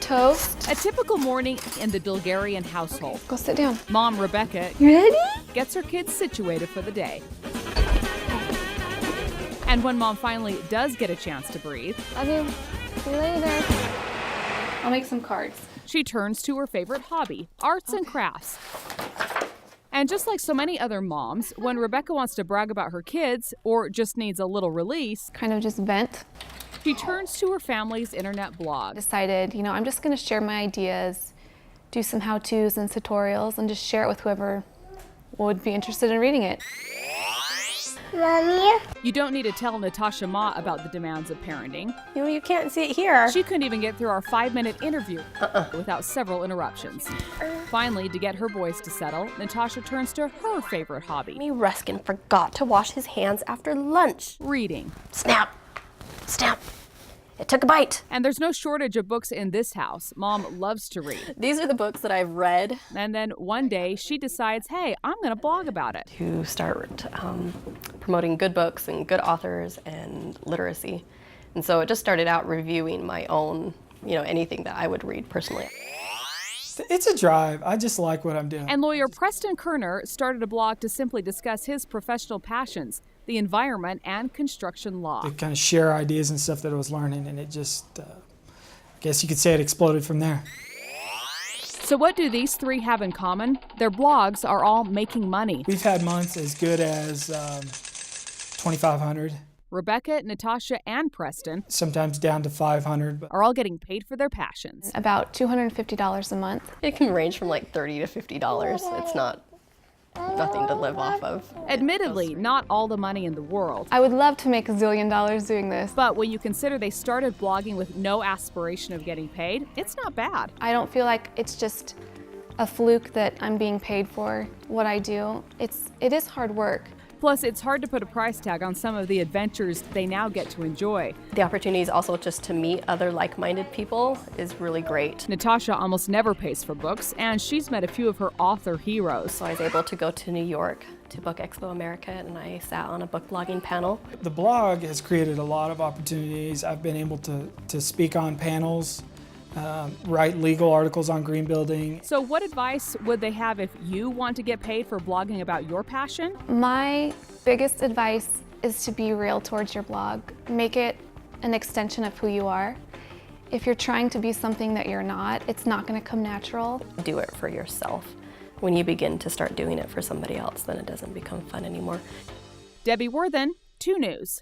toast. A typical morning in the Bulgarian household. Go sit down. Mom Rebecca You ready? gets her kids situated for the day. And when Mom finally does get a chance to breathe, Love you. See you later. I'll make some cards. she turns to her favorite hobby, arts and crafts. And just like so many other moms, when Rebecca wants to brag about her kids or just needs a little release, Kind of just vent. she turns to her family's internet blog. Decided, I'm just going to share my ideas, do some how-tos and tutorials, and just share it with whoever would be interested in reading it. Mommy? You don't need to tell Natasha Ma about the demands of parenting. You can't see it here. She couldn't even get through our 5-minute interview without several interruptions. Finally, to get her boys to settle, Natasha turns to her favorite hobby, Ruskin forgot to wash his hands after lunch. reading. Snap. Snap. It took a bite. And there's no shortage of books in this house. Mom loves to read. These are the books that I've read. And then one day she decides, hey, I'm going to blog about it. To start promoting good books and good authors and literacy. And so it just started out reviewing my own, anything that I would read personally. It's a drive. I just like what I'm doing. And lawyer Preston Kerner started a blog to simply discuss his professional passions, the environment and construction law. To kind of share ideas and stuff that I was learning, and it just, I guess you could say it exploded from there. So what do these three have in common? Their blogs are all making money. We've had months as good as 2,500, Rebecca, Natasha, and Preston sometimes down to 500. But are all getting paid for their passions. About $250 a month. It can range from like $30 to $50. It's nothing to live off of. Admittedly, not all the money in the world. I would love to make $1 zillion doing this. But when you consider they started blogging with no aspiration of getting paid, it's not bad. I don't feel like it's just a fluke that I'm being paid for what I do. It is hard work. Plus, it's hard to put a price tag on some of the adventures they now get to enjoy. The opportunities also just to meet other like-minded people is really great. Natasha almost never pays for books, and she's met a few of her author heroes. So I was able to go to New York to Book Expo America, and I sat on a book blogging panel. the blog has created a lot of opportunities. I've been able to speak on panels, write legal articles on green building. So what advice would they have if you want to get paid for blogging about your passion? My biggest advice is to be real towards your blog. Make it an extension of who you are. If you're trying to be something that you're not, it's not going to come natural. Do it for yourself. When you begin to start doing it for somebody else, then it doesn't become fun anymore. Debbie Worthen, 2 News.